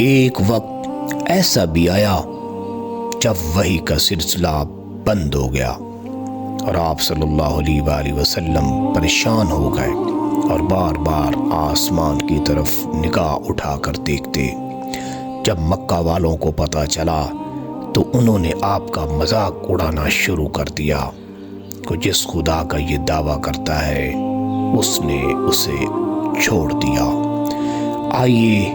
ایک وقت ایسا بھی آیا جب وحی کا سلسلہ بند ہو گیا اور آپ صلی اللہ علیہ وآلہ وسلم پریشان ہو گئے اور بار بار آسمان کی طرف نگاہ اٹھا کر دیکھتے۔ جب مکہ والوں کو پتہ چلا تو انہوں نے آپ کا مذاق اڑانا شروع کر دیا کہ جس خدا کا یہ دعویٰ کرتا ہے اس نے اسے چھوڑ دیا۔ آئیے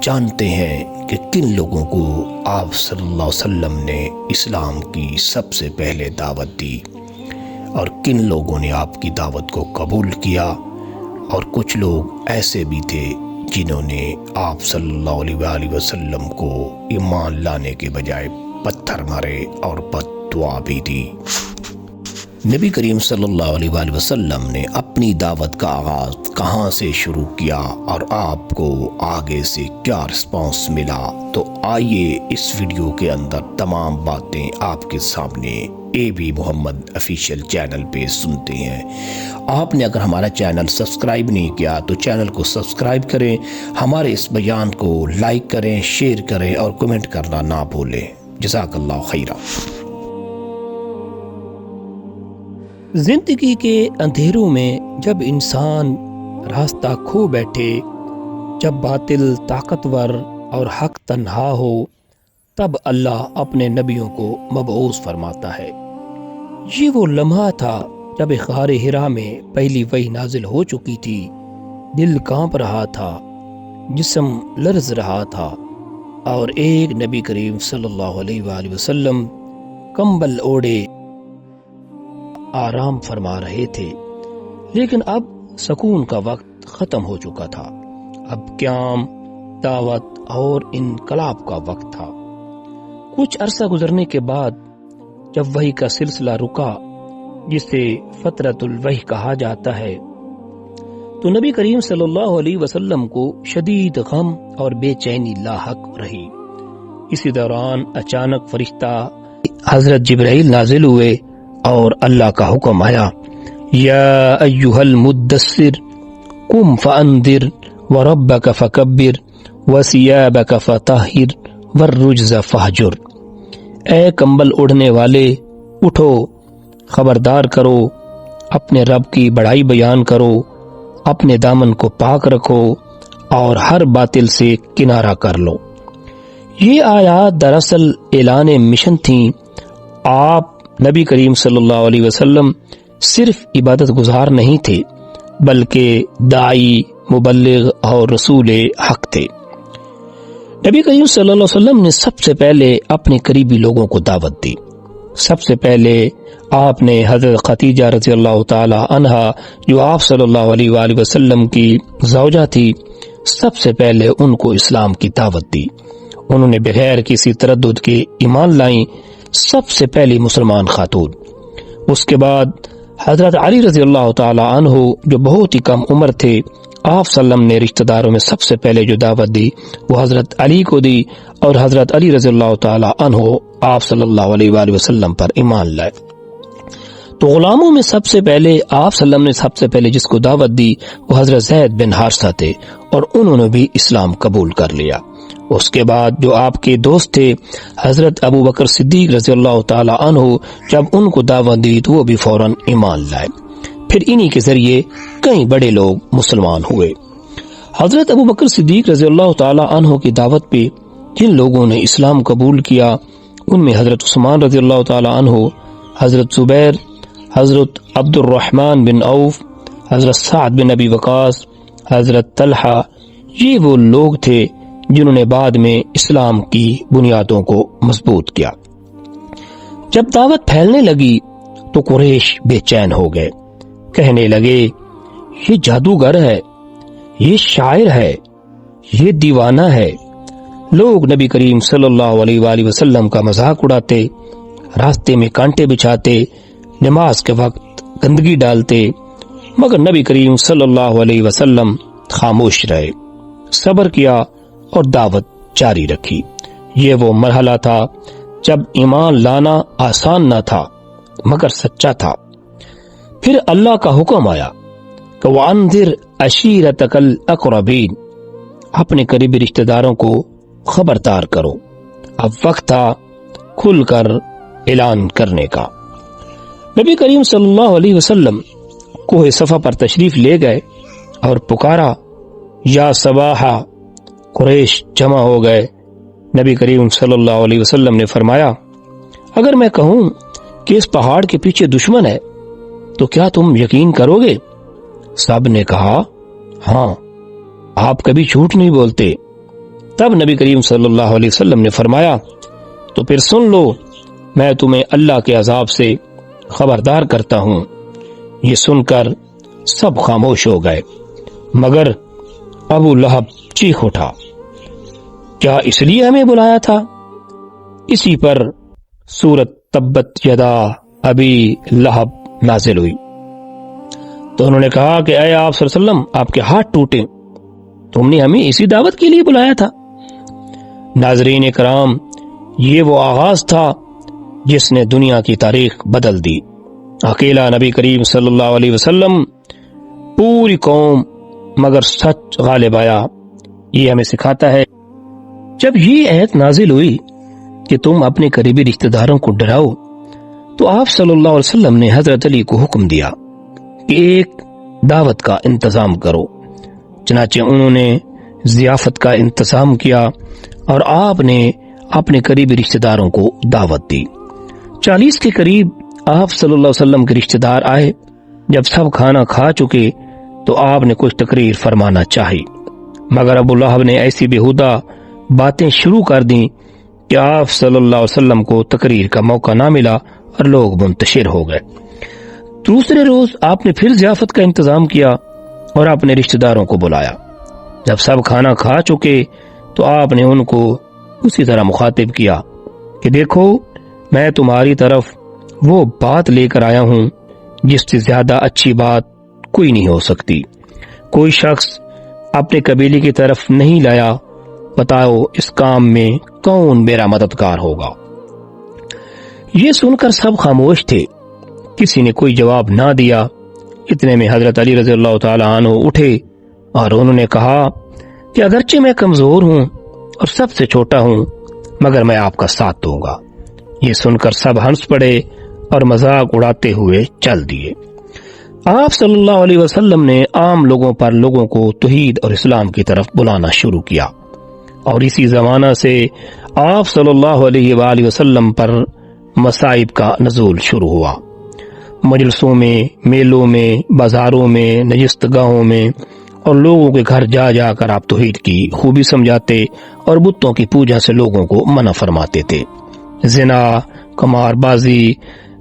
جانتے ہیں کہ کن لوگوں کو آپ صلی اللہ علیہ وسلم نے اسلام کی سب سے پہلے دعوت دی اور کن لوگوں نے آپ کی دعوت کو قبول کیا، اور کچھ لوگ ایسے بھی تھے جنہوں نے آپ صلی اللہ علیہ وآلہ وسلم کو ایمان لانے کے بجائے پتھر مارے اور بد دعا بھی دی۔ نبی کریم صلی اللہ علیہ وآلہ وسلم نے اپنی دعوت کا آغاز کہاں سے شروع کیا اور آپ کو آگے سے کیا رسپانس ملا، تو آئیے اس ویڈیو کے اندر تمام باتیں آپ کے سامنے اے بی محمد آفیشیل چینل پہ سنتے ہیں۔ آپ نے اگر ہمارا چینل سبسکرائب نہیں کیا تو چینل کو سبسکرائب کریں، ہمارے اس بیان کو لائک کریں، شیئر کریں اور کمنٹ کرنا نہ بھولیں۔ جزاک اللہ خیرہ۔ زندگی کے اندھیروں میں جب انسان راستہ کھو بیٹھے، جب باطل طاقتور اور حق تنہا ہو، تب اللہ اپنے نبیوں کو مبعوث فرماتا ہے۔ یہ وہ لمحہ تھا جب غار حرا میں پہلی وحی نازل ہو چکی تھی، دل کانپ رہا تھا، جسم لرز رہا تھا، اور ایک نبی کریم صلی اللہ علیہ وآلہ وسلم کمبل اوڑے آرام فرما رہے تھے۔ لیکن اب سکون کا وقت ختم ہو چکا تھا، اب قیام، دعوت اور انقلاب کا وقت تھا۔ کچھ عرصہ گزرنے کے بعد جب وحی کا سلسلہ رکا، جسے فترۃ الوحی کہا جاتا ہے، تو نبی کریم صلی اللہ علیہ وسلم کو شدید غم اور بے چینی لاحق رہی۔ اسی دوران اچانک فرشتہ حضرت جبرائیل نازل ہوئے اور اللہ کا حکم آیا، یا ایھا المدثر قم فانذر وربک فکبر وثیابک فطہر والرجز فہجر۔ اے کمبل اوڑھنے والے، اٹھو، خبردار کرو، اپنے رب کی بڑائی بیان کرو، اپنے دامن کو پاک رکھو اور ہر باطل سے کنارہ کر لو۔ یہ آیات دراصل اعلان مشن تھیں۔ آپ نبی کریم صلی اللہ علیہ وسلم صرف عبادت گزار نہیں تھے، بلکہ داعی، مبلغ اور رسول حق تھے۔ نبی کریم صلی اللہ علیہ وسلم نے سب سے پہلے اپنے قریبی لوگوں کو دعوت دی۔ سب سے پہلے آپ نے حضرت خدیجہ رضی اللہ تعالی عنہا، جو آپ صلی اللہ علیہ وآلہ وسلم کی زوجہ تھی، سب سے پہلے ان کو اسلام کی دعوت دی۔ انہوں نے بغیر کسی تردد کے ایمان لائیں، سب سے پہلی مسلمان خاتون۔ اس کے بعد حضرت علی رضی اللہ تعالی عنہ، جو بہت ہی کم عمر تھے، آپ صلی اللہ علیہ وسلم نے رشتہ داروں میں سب سے پہلے جو دعوت دی وہ حضرت علی کو دی، اور حضرت علی رضی اللہ تعالی عنہ آپ صلی اللہ علیہ وآلہ وسلم پر ایمان لائے۔ تو غلاموں میں سب سے پہلے آپ صلی اللہ علیہ وسلم نے سب سے پہلے جس کو دعوت دی وہ حضرت زید بن حارثہ تھے، اور انہوں نے بھی اسلام قبول کر لیا۔ اس کے بعد جو آپ کے دوست تھے حضرت ابو بکر صدیق رضی اللہ تعالی عنہ، جب ان کو دعوت دی تو وہ بھی فوراً ایمان لائے۔ پھر انہی کے ذریعے کئی بڑے لوگ مسلمان ہوئے۔ حضرت ابو بکر صدیق رضی اللہ تعالی عنہ کی دعوت پہ جن لوگوں نے اسلام قبول کیا، ان میں حضرت عثمان رضی اللہ تعالی عنہ، حضرت زبیر، حضرت عبد الرحمن بن عوف، حضرت سعد بن ابی وقاص، حضرت طلحہ، یہ وہ لوگ تھے جنہوں نے بعد میں اسلام کی بنیادوں کو مضبوط کیا۔ جب دعوت پھیلنے لگی تو قریش بے چین ہو گئے، کہنے لگے یہ جادوگر ہے، یہ شاعر ہے، یہ دیوانہ ہے۔ لوگ نبی کریم صلی اللہ علیہ وآلہ وسلم کا مذاق اڑاتے، راستے میں کانٹے بچھاتے، نماز کے وقت گندگی ڈالتے، مگر نبی کریم صلی اللہ علیہ وسلم خاموش رہے، صبر کیا اور دعوت جاری رکھی۔ یہ وہ مرحلہ تھا جب ایمان لانا آسان نہ تھا مگر سچا تھا۔ پھر اللہ کا حکم آیا کہ وَأَنذِرْ عَشِيرَتَكَ الْأَقْرَبِينَ، اپنے قریبی رشتہ داروں کو خبردار کرو۔ اب وقت تھا کھل کر اعلان کرنے کا۔ نبی کریم صلی اللہ علیہ وسلم کوہ صفا پر تشریف لے گئے اور پکارا، یا صباحا! قریش جمع ہو گئے۔ نبی کریم صلی اللہ علیہ وسلم نے فرمایا، اگر میں کہوں کہ اس پہاڑ کے پیچھے دشمن ہے تو کیا تم یقین کرو گے؟ سب نے کہا، ہاں، آپ کبھی جھوٹ نہیں بولتے۔ تب نبی کریم صلی اللہ علیہ وسلم نے فرمایا، تو پھر سن لو، میں تمہیں اللہ کے عذاب سے خبردار کرتا ہوں۔ یہ سن کر سب خاموش ہو گئے، مگر ابو لہب چیخ اٹھا، کیا اس لیے ہمیں بلایا تھا؟ اسی پر سورت تبت یدا ابی لہب نازل ہوئی۔ تو انہوں نے کہا کہ اے آپ صلی اللہ علیہ وسلم، آپ کے ہاتھ ٹوٹے، تم نے ہمیں اسی دعوت کے لیے بلایا تھا۔ ناظرین کرام، یہ وہ آغاز تھا جس نے دنیا کی تاریخ بدل دی۔ اکیلا نبی کریم صلی اللہ علیہ وسلم، پوری قوم، مگر سچ غالب آیا۔ یہ ہمیں سکھاتا ہے، جب یہ آیت نازل ہوئی کہ تم اپنے قریبی رشتہ داروں کو ڈراؤ، تو آپ صلی اللہ علیہ وسلم نے حضرت علی کو حکم دیا کہ ایک دعوت کا انتظام کرو۔ چنانچہ انہوں نے ضیافت کا انتظام کیا اور آپ نے اپنے قریبی رشتہ داروں کو دعوت دی۔ 40 کے قریب آپ صلی اللہ علیہ وسلم کے رشتہ دار آئے۔ جب سب کھانا کھا چکے تو آپ نے کچھ تقریر فرمانا چاہی، مگر ابو لہب نے ایسی بیہودہ باتیں شروع کر دیں کہ آپ صلی اللہ علیہ وسلم کو تقریر کا موقع نہ ملا اور لوگ منتشر ہو گئے۔ دوسرے روز آپ نے پھر ضیافت کا انتظام کیا اور اپنے رشتہ داروں کو بلایا۔ جب سب کھانا کھا چکے تو آپ نے ان کو اسی طرح مخاطب کیا کہ دیکھو، میں تمہاری طرف وہ بات لے کر آیا ہوں جس سے زیادہ اچھی بات کوئی نہیں ہو سکتی۔ کوئی شخص اپنے قبیلے کی طرف نہیں لایا، بتاؤ اس کام میں کون میرا مددگار ہوگا؟ یہ سن کر سب خاموش تھے، کسی نے کوئی جواب نہ دیا۔ اتنے میں حضرت علی رضی اللہ تعالی عنہ اٹھے اور انہوں نے کہا کہ اگرچہ میں کمزور ہوں اور سب سے چھوٹا ہوں، مگر میں آپ کا ساتھ دوں گا۔ یہ سن کر سب ہنس پڑے اور مذاق اڑاتے ہوئے چل دیے۔ آپ صلی اللہ علیہ وسلم نے عام لوگوں پر لوگوں کو توحید اور اسلام کی طرف بلانا شروع کیا، اور اسی زمانہ سے آپ صلی اللہ علیہ وآلہ وسلم پر مصائب کا نزول شروع ہوا۔ مجلسوں میں، میلوں میں، بازاروں میں، نشست گاہوں میں اور لوگوں کے گھر جا جا کر آپ توحید کی خوبی سمجھاتے اور بتوں کی پوجا سے لوگوں کو منع فرماتے تھے۔ زنا، قمار بازی،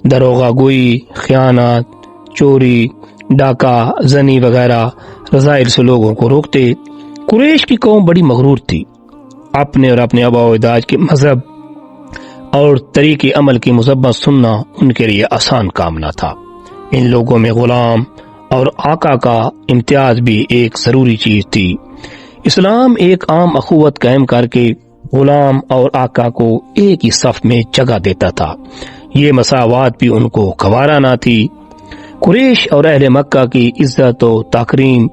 دروغہ گوئی، خیانت، چوری، ڈاکہ زنی وغیرہ رذائل سے لوگوں کو روکتے۔ قریش کی قوم بڑی مغرور تھی، اپنے اور اپنے آباء و اجداد کے مذہب اور طریق عمل کی مذمت سننا ان کے لیے آسان کام نہ تھا۔ ان لوگوں میں غلام اور آقا کا امتیاز بھی ایک ضروری چیز تھی۔ اسلام ایک عام اخوت قائم کر کے غلام اور آقا کو ایک ہی صف میں جگہ دیتا تھا۔ یہ مساوات بھی ان کو گوارا نہ تھی۔ قریش اور اہل مکہ کی عزت و تکریم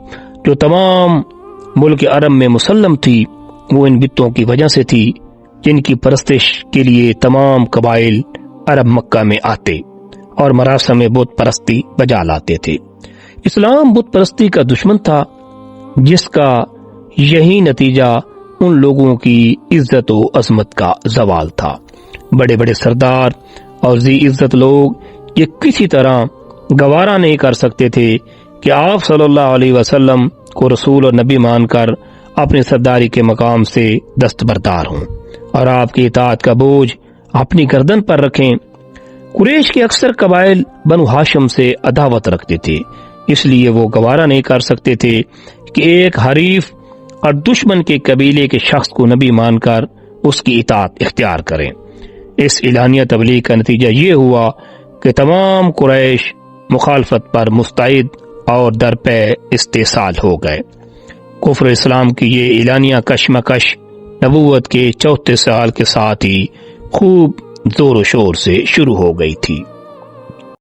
جو تمام ملک عرب میں مسلم تھی، وہ ان بتوں کی وجہ سے تھی جن کی پرستش کے لیے تمام قبائل عرب مکہ میں آتے اور مراسم میں بت پرستی بجا لاتے تھے۔ اسلام بت پرستی کا دشمن تھا، جس کا یہی نتیجہ ان لوگوں کی عزت و عظمت کا زوال تھا۔ بڑے بڑے سردار اور ذی عزت لوگ یہ کسی طرح گوارا نہیں کر سکتے تھے کہ آپ صلی اللہ علیہ وسلم کو رسول اور نبی مان کر اپنے سرداری کے مقام سے دستبردار ہوں اور آپ کی اطاعت کا بوجھ اپنی گردن پر رکھیں۔ قریش کے اکثر قبائل بنو ہاشم سے عداوت رکھتے تھے، اس لیے وہ گوارا نہیں کر سکتے تھے کہ ایک حریف اور دشمن کے قبیلے کے شخص کو نبی مان کر اس کی اطاعت اختیار کریں۔ اس اعلانیہ تبلیغ کا نتیجہ یہ ہوا کہ تمام قریش مخالفت پر مستعد اور درپے استحصال ہو گئے۔ کفر اسلام کی یہ اعلانیہ کشمکش نبوت کے 34 سال کے ساتھ ہی خوب زور و شور سے شروع ہو گئی تھی۔